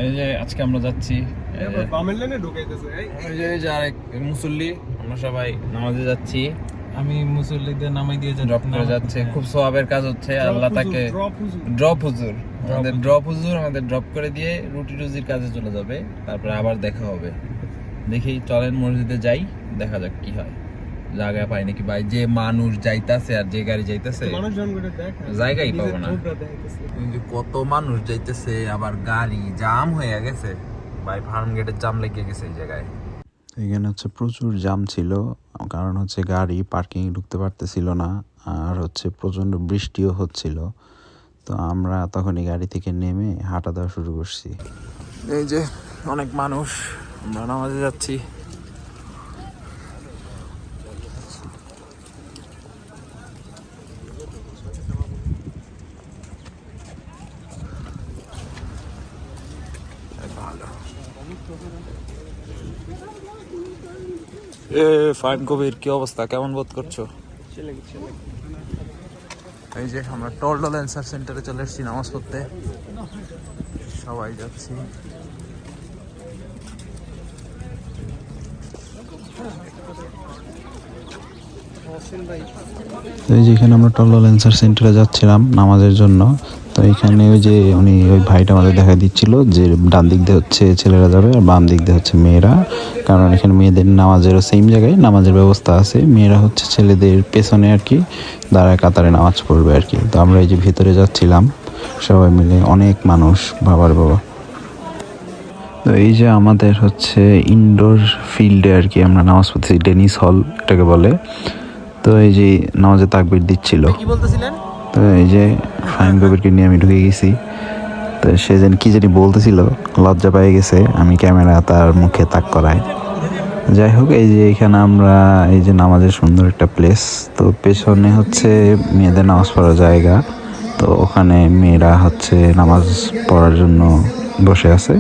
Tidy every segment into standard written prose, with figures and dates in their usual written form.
এই যে আজকে আমরা যাচ্ছি ওই যে আরেক মুসল্লি, আমরা সবাই নামাজে যাচ্ছি। আমি মুসল্লিদের নামাই দিয়ে ড্রপ করে যাচ্ছে, খুব সওয়াবের কাজ হচ্ছে। আল্লাহ তাকে ড্রপ হুজুর আমাদের ড্রপ করে দিয়ে রুটি রুজির কাজে চলে যাবে, তারপরে আবার দেখা হবে। দেখি চলেন মসজিদে যাই, দেখা যাক কি হয়। জায়গা পাই নাকি ভাই, যে মানুষ যাইতাছে আর যে গাড়ি যাইতেছে জায়গাই পাবো না। কত মানুষ যাইতেছে, আবার গাড়ি জাম হয়ে গেছে ভাই, ফার্ম গেটের জাম লেগে গেছে এই জায়গায়। এখানে হচ্ছে প্রচুর জাম ছিল, কারণ হচ্ছে গাড়ি পার্কিং ঢুকতে পারতেছিল না, আর হচ্ছে প্রচণ্ড বৃষ্টিও হচ্ছিল। তো আমরা তখনই গাড়ি থেকে নেমে হাঁটা দেওয়া শুরু করছি। এই যে অনেক মানুষ, আমরা নামাজে যাচ্ছি। ফাইন কবির, কি অবস্থা, কেমন বোধ করছো? এই যে আমরা টলডল অ্যান্সার সেন্টারে চলে এসেছি নামাজ পড়তে, সবাই যাচ্ছি। তো এই যে এখানে আমরা টলডল অ্যান্সার সেন্টারে যাচ্ছিলাম নামাজের জন্য। তো এখানে ওই যে উনি ওই ভাইটা আমাদের দেখা দিচ্ছিল যে ডান দিক দিয়ে হচ্ছে ছেলেরা যাবে আর বাম দিক দিয়ে হচ্ছে মেয়েরা, কারণ এখানে মেয়েদের নামাজেরও সেম জায়গায় নামাজের ব্যবস্থা আছে। মেয়েরা হচ্ছে ছেলেদের পেছনে আর কি দাঁড়ায় কাতারে নামাজ পড়বে আর কি। তো আমরা এই যে ভিতরে যাচ্ছিলাম সবাই মিলে, অনেক মানুষ, বাবার বাবা। তো এই যে আমাদের হচ্ছে ইনডোর ফিল্ডে আর কি আমরা নামাজ পড়তেছি, ডেনিস হল এটাকে বলে। তো এই যে নামাজে তাকবীর দিচ্ছিল, তো এই যে ফাহিম কবিরকে নিয়ে আমি ঢুকে গেছি। তো সে যেন কি জানি বলতেছিল, লজ্জা পেয়ে গেছে, আমি ক্যামেরা তার মুখে তাক করাই। যাই হোক, এই যে এখানে আমরা এই যে নামাজের সুন্দর একটা প্লেস, তো পেছনে হচ্ছে মেয়েদের নামাজ পড়ার জায়গা। তো ওখানে মেয়েরা হচ্ছে নামাজ পড়ার জন্য বসে আছে,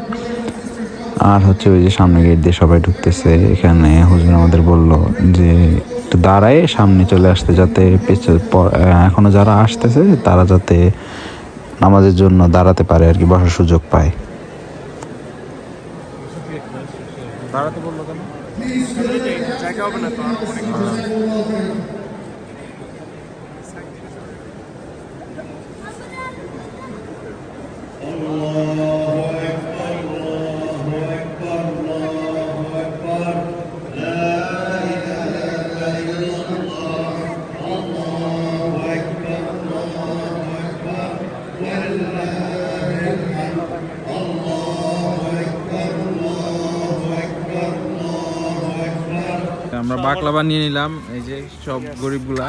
আর হচ্ছে ওই যে সামনে গেট দিয়ে সবাই ঢুকতেছে। এখানে হুজুর আমাদের বলল যে একটু দাঁড়ায় সামনে চলে আসতে, যাতে এখনো যারা আসতেছে তারা যাতে নামাজের জন্য দাঁড়াতে পারে আর কি, বসার সুযোগ পায়। দাঁড়াতে বললো কেন? জায়গা হবে না তো। আমরা বাকলাবা নিয়ে নিলাম, এই যে সব গরিবগুলা,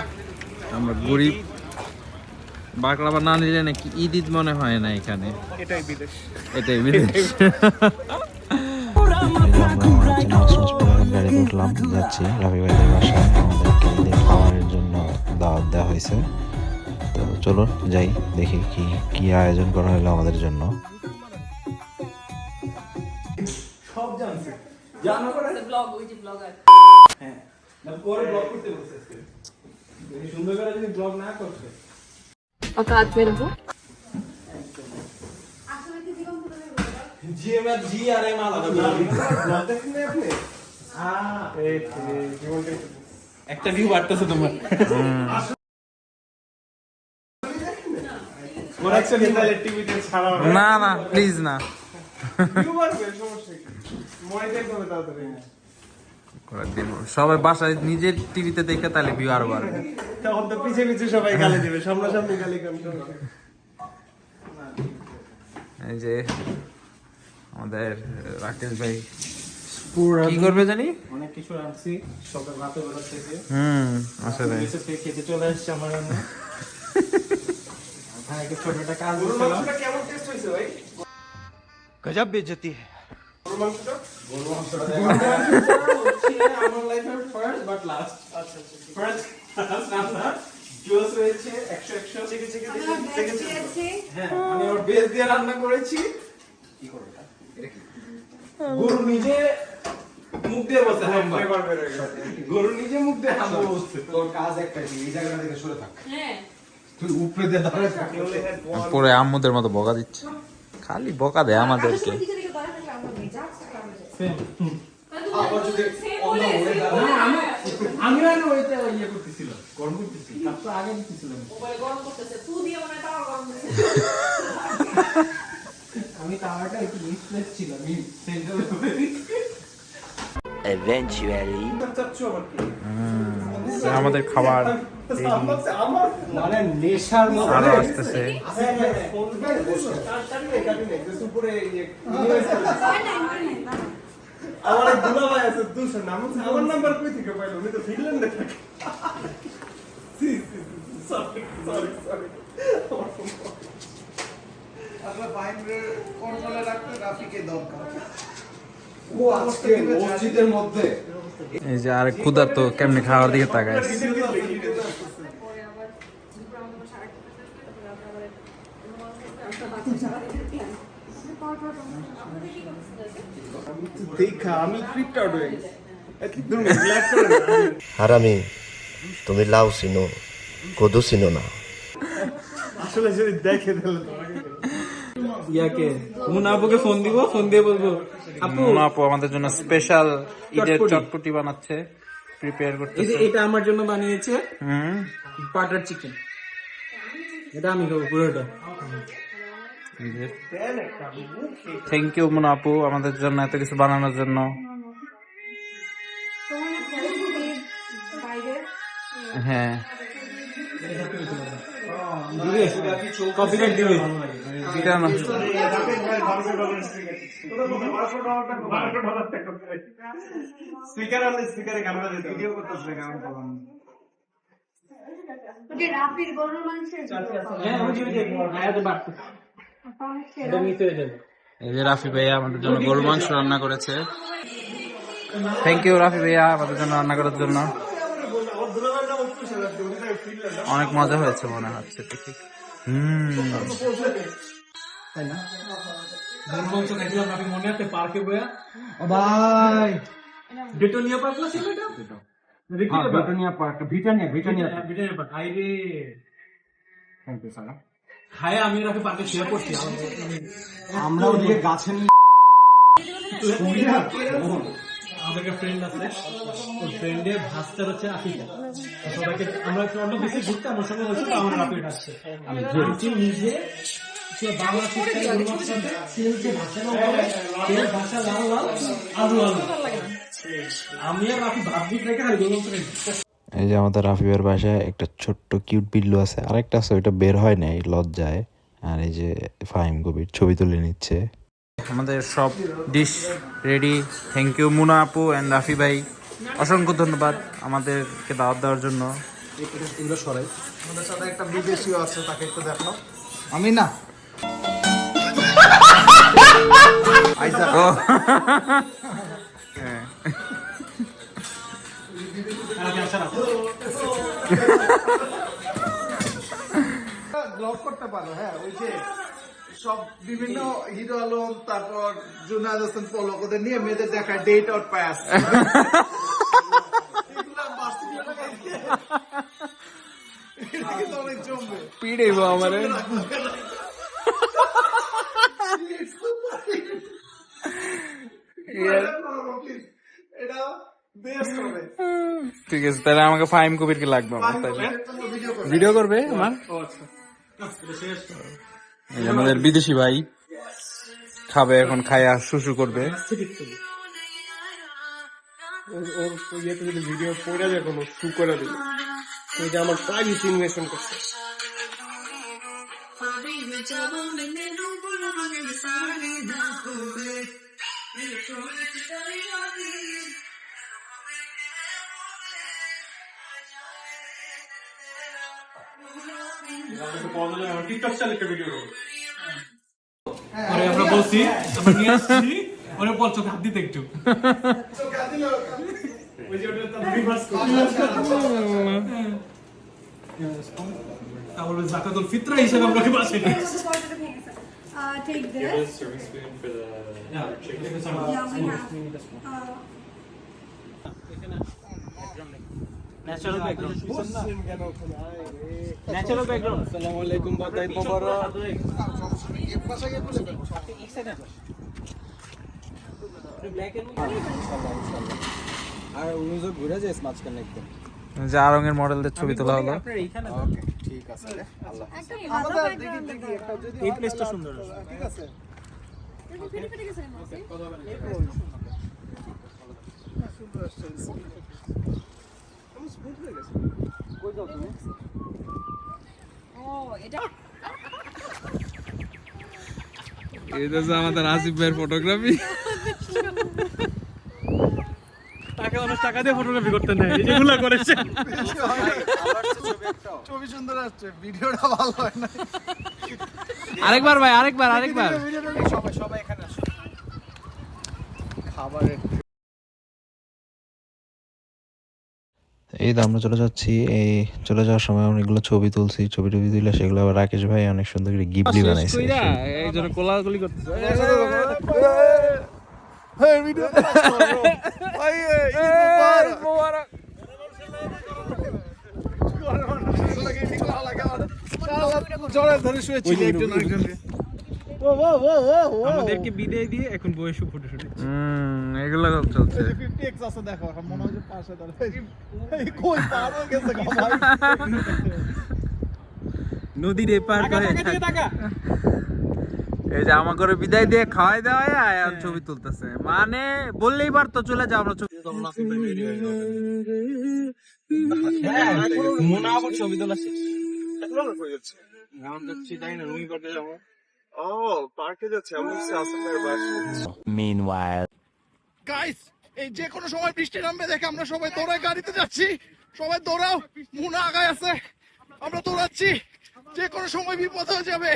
আমরা গরিব। বাকলাবা না নিলে নাকি ঈদ মনে হয় না এখানে, এটাই বিদেশ। গাড়িতে উঠলাম, যাচ্ছি রাফি ভাইদের বাসায়। আমাদেরকে খাবারের জন্য দাওয়াত দেওয়া হয়েছে। তো চলো যাই, দেখি কি কি আয়োজন করা হলো আমাদের জন্য। সব জানছে, জানা করে ব্লগ, ওই যে ব্লগার। হ্যাঁ, না পরে ব্লগ করতে বলছে আজকে। এই সুন্দর করে যদি ব্লগ না করতে औकात में रहो। জিএমআর জি আর এম আলাদা ব্লগ দেখেন আপনি? এই কি বলতে একটা ভিউ বাড়তেছে তোমার। ওরা একটা নিতালে টিভিতে ছাড়া না না প্লিজ না, ভিউ বাড়বে, সমস্যা কি, মনিটর করবে তাড়াতাড়ি। সবাই বাসায় নিজের টিভিতে দেখে তাহলে ভিউ আরো বাড়বে। তখন তো পিছে পিছে সবাই গালি দেবে, সামনাসামনি গালি কম করবে। এই যে আমাদের রাকেশ ভাই কি করবে জানি, অনেক কিছু আনছি সকাল রাতে বেলা থেকে। আসলে খেতে চলে আসছে আমার জন্য। হ্যাঁ, একটা ছোট একটা কাজ করছিলাম। কেমন টেস্ট হয়েছে ভাই? गजब बेइज्जती है। আমার লাইফের ফার্স্ট বাট লাস্ট। আচ্ছা ফার্স্ট রান্না জোস হয়েছে 100 দেখেছি। হ্যাঁ, আমি ওর বেস দিয়ে রান্না করেছি। কি করব এটা? এটা কি? গরু নিজে মুখ দিয়ে বসে হাম্বা। গরু নিজে মুখ দিয়ে হাম্বা বসে। তোর কাজ একটাই, এই জায়গাটা থেকে সরে থাক। হ্যাঁ, তুই উপরে দিয়ে দাঁড়ায় থাকলে পরে আম্মুদের মতো বকা দিচ্ছে। খালি বকা দেয় আমাদেরকে। আমি আর ওইটা ইয়ে করতেছিল, গরম করতেছিল, তার তো আগে দিতেছিলাম। আমি তাওয়াটা একটু মিসপ্লেস ছিল, আমি সেন্টারে Eventually. আমাদের খাবার আমার মানে নেশার মতো আরো আসতেছে। আমার এক দুলা ভাই আছে দুশো নাম, আমার নাম্বার কই থেকে পাইলো? উনি তো ফিনল্যান্ডে থাকে। সরি সরি সরি, আপনার বাইরের কন্ট্রোলে রাখতে রাফিকে দরকার। ও আজকে মসজিদের মধ্যে এই যে আর ক্ষুধা তো কেমনে খাওয়ার দিকে তাকায়। দেখা আমি ক্রিপ্ট আউট হয়ে গেছি। হারামি, তুমি লাউ চিনো, কদু চিনো না। আসলে যদি দেখে তাহলে তোমাকে ইয়াকে মুন আপুকে ফোন দিব, ফোন দিয়ে বলবো আপু আপু আমাদের জন্য স্পেশাল ঈদের চটপটি বানাচ্ছে, প্রিপেয়ার এই যে করতেছে। এটা আমার জন্য বানিয়েছে হুম, বাটার চিকেন, এটা আমি খাবো পুরোটা। থ্যাংক ইউ মুনা আপু আমাদের জন্য এত কিছু বানানোর জন্য। হ্যাঁ, কপিরাইট দিবে কেন? স্পিকার আনলে স্পিকারে গান বাজে, ভিডিও করতেছে কেমন বললাম। রাফির গরুর মাংসের হ্যাঁ আমি দিবে দেখব আয়াতে বাড়তে এটা নিতে হয়ে যাবে। এই যে রাফি ভাইয়া আমাদের জন্য গরুর মাংস রান্না করেছে। থ্যাংক ইউ রাফি ভাইয়া আমাদের জন্য রান্না করার জন্য। অনেক মজা হয়েছে মনে হচ্ছে। ঠিক তাই না? বলবো তো দেখলাম আপনি মনে আছে পার্কে বয়া ভাই ব্রিটানিয়া পার্ক না ছিল এটা? Britannia park, Britannia Britannia park আইরে খায় আমি রাতে পার্কে শুয়ে পড়ছি। আমরা ওদিকে গাছে আমাদের ফ্রেন্ড আছে, ওর ফ্রেন্ডের ভাস্তার হচ্ছে আফ্রিকা। সবাইকে আমরা একটু অন্য বেশি ঘুরতে আমার সঙ্গে হয়েছে তো আমার রাতে আসছে। আমি ঘুরছি নিজে সে বাংলা শিক্ষায় যে ভাষা না বলে সে ভাষা লাল লাল আলু আলু। আমি আর রাফি ভাবছি রেখে আর গোলম করে এই যে আমাদের রাফিবের বাসায় একটা ছোট্ট কিউট বিল্লু আছে, আরেকটা আছে ওইটা বের হয় নাই লজ্জায়। আর এই যে ফাহিম কবির ছবি তুলে নিচ্ছে। আমাদের সব ডিশ রেডি। থ্যাংক ইউ মুনা আপু অ্যান্ড রাফি ভাই, অসংখ্য ধন্যবাদ আমাদেরকে দাওয়াত দেওয়ার জন্য। এগুলো সরাই। আমাদের সাথে একটা বিদেশিও আছে, তাকে একটু দেখো। আমি না ও ব্লগ করতে পারো। হ্যাঁ, ওই যে সব বিভিন্ন হিরো আলম, তারপর জুনায়েদ হোসেন পলক, ওদের নিয়ে মেয়েদের দেখায় ডেট আউট পায় আসছে। এটা কিন্তু অনেক জমবে। পিড়েইব আমারে। এটা বেস্ট হবে। ঠিক আছে, তাহলে আমাকে ফাহিম কবিরকে লাগবে আমার, তাইলে ভিডিও করবে আমার। এই যে আমাদের বিদেশি ভাই খাবে এখন, খায়া শুশু করবে। ভিডিও পড়ে যাবে কোনো শু করে দিবে, ওই যে আমার প্রাইভেট ইনভেস্টমেন্ট করছে। টিকটক চালিয়ে একটা ভিডিও করবো। পরে আমরা বলছি আমরা নিয়ে আসছি, ওরে বল চোখ হাত দিতে একটু। ওই যে ওটা তার রিভার্স করে তাহলে জাকাতুল ফিতরা হিসেবে আমরা কি বাসে Take this. Yeah, we have. Natural background. Natural background. আসসালামু আলাইকুম, বাদাই মোবারক। বাসায় গিয়ে খুলে ফেলবো। আর উনিশও ঘুরে যায় মাঝখানে একদম যে আরঙের মডেলদের ছবি তোলা হলো। ওকে ঠিক আছে রে, আল্লাহ আমাদের দেখি একটা যদি এই প্লেসটা সুন্দর আছে। ঠিক আছে এটা হচ্ছে আমাদের আসিফ ভাইয়ের ফটোগ্রাফি। টাকা মানুষ টাকা দিয়ে ফটোগ্রাফি করতে নেয়, এগুলো করেছে। ছবি সুন্দর আসছে, ভিডিওটা ভালো হয় না। আরেকবার ভাই, আরেকবার সবাই সবাই এখানে আসো। খাবারের এই তো আমরা চলে যাচ্ছি। এই চলে যাওয়ার সময় অনেকগুলো ছবি তুলছি, ছবি টবি তুলে সেগুলো আবার রাকেশ ভাই অনেক সুন্দর করে গিফলি বানাইছে। একজন কোলাকুলি করতেছে। হ্যাঁ ভিডিও ভাই ঈদ মোবারক। জোরে ধরে শুয়েছিল একজন আরেকজনকে। আমাদেরকে বিদায় দিয়ে এখন বয়সে ফটোশুট। এগুলো সব চলছে। 50x আছে দেখো, এখন মনে হয় যে পাশে দাঁড়ায়। এই কই পার হয়ে গেছে গো ভাই। নদীর এপার করে টাকা এই যে আমার করে বিদায় দিয়ে খাওয়াই দেওয়া আর ছবি তুলতেছে, মানে বললেই পারতো চলে যাও আমরা ছবি। মনে আবার ছবি তোলা শেষ। গাইস এই যে কোনো সময় বৃষ্টি নামবে দেখে আমরা সবাই দৌড়ায় গাড়িতে যাচ্ছি। সবাই দৌড়াও, মুনা আগায় আছে, আমরা দৌড়াচ্ছি, যে কোনো সময় বিপদ হয়ে যাবে।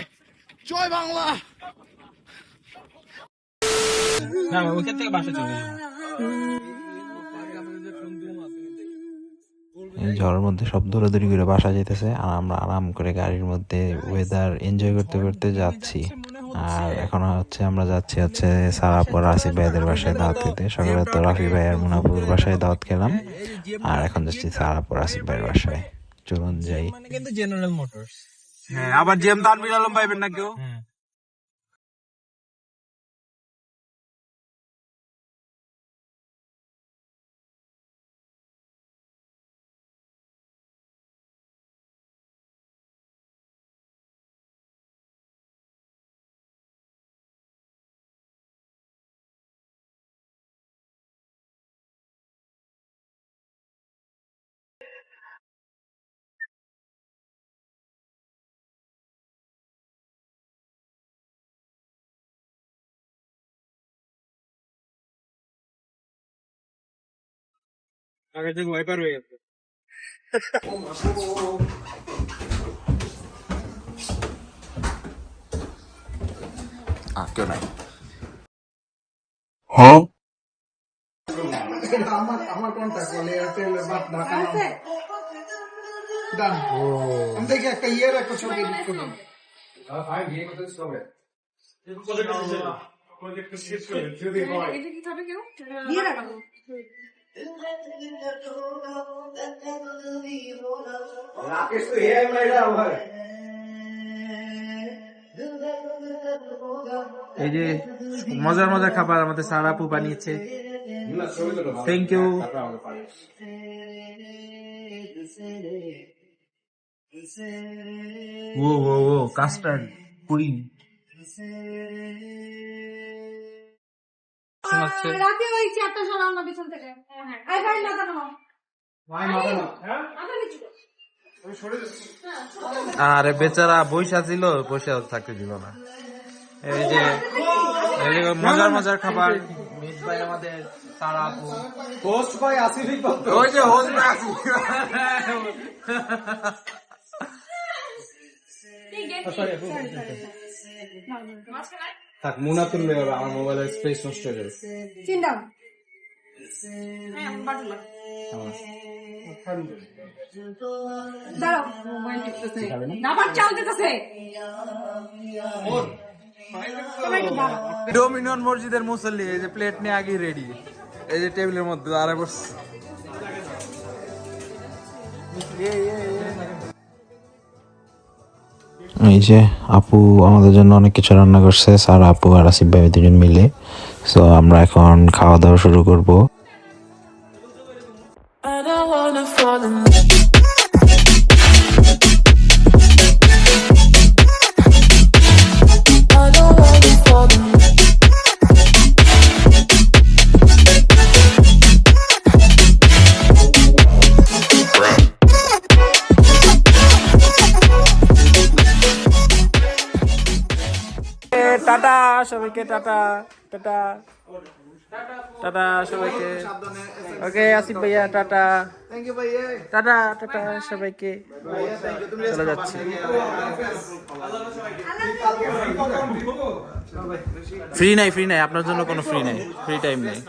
জয় বাংলা। না ওখান থেকে বাসা চলে যাবো। এই ঝড়ের মধ্যে সব দৌড়াদৌড়ি করে বাসা যেতেছে আর আমরা আরাম করে গাড়ির মধ্যে ওয়েদার এনজয় করতে করতে যাচ্ছি। আর এখন হচ্ছে আমরা যাচ্ছি হচ্ছে সারাপুর আসিফ ভাইদের বাসায় দাওয়াত খেতে। সকালে তো রাফি ভাই আর মুনাপুর বাসায় দাওয়াত খেলাম, আর এখন যাচ্ছি সারাপুর আসিফ ভাইয়ের বাসায়। চলুন যাই। মানে কিন্তু জেনারেল মোটরস। হ্যাঁ, আবার জিএম তানভীর আলম পাইবেন না কেউ। হ্যাঁ আগে থেকে ওয়াইপার হয়ে গেছে। কেউ নাই। আমার কন্টাক্ট বলে এয়ারটেল বাট ঢাকা ডান। আমি দেখি একটা ইয়ের একটা ছবি এডিট করলাম। এই যে মজার মজার খাবার আমাদের সারাপু বানিয়েছে, থ্যাংক ইউ। ও ও ও কাস্টার্ড পুডিং শোনাচ্ছে। রাতে ওই চেয়ারটা সরাও না পিছন থেকে। আই ভাই মাথা নামাও। ভাই মাথা নামাও। হ্যাঁ মাথা নিচু করো। আরে বেচারা বৈশা ছিল, বৈশা থাকতে দিল না। এই যে মজার মজার খাবার মিট ভাই আমাদের সারাপু, হোস্ট ভাই আসিফই পাতো। ওই যে হোস্ট ভাই আসিফ। থাক মুনা তুললে হবে, আমার মোবাইলের স্পেস নষ্ট হয়ে যাবে। চিন ডাউন। হ্যাঁ বাটলা। দাঁড়াও মোবাইল টিপতেছে। দাবার চাল দিতেছে। ডোমিনিয়ন মসজিদের মুসল্লি এই যে প্লেট নিয়ে আগে রেডি, এই যে টেবিলের মধ্যে আরে বসছে। এই যে আপু আমাদের জন্য অনেক কিছু রান্না করছে, স্যার আপু আর আসিফ ভাই দুজন মিলে। সো আমরা এখন খাওয়া দাওয়া শুরু করব। টাটা সবাইকে, টাটা টাটা টাটা সবাইকে। ওকে আসিফ ভাইয়া টাটা, টাটা টাটা সবাইকে, চলে যাচ্ছি। ফ্রি নাই, ফ্রি নাই, আপনার জন্য কোনো ফ্রি নাই, ফ্রি টাইম নেই,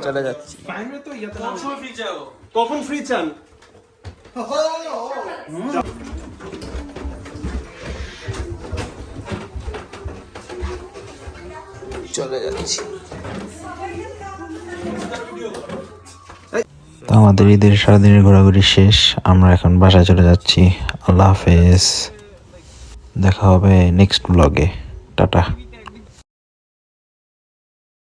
চলে যাচ্ছি। কখন ফ্রি চান? চলে যাচ্ছি। তো আমাদের ঈদের সারাদিনের ঘোরাঘুরি শেষ, আমরা এখন বাসায় চলে যাচ্ছি। আল্লাহ হাফেজ, দেখা হবে নেক্সট ব্লগে, টাটা।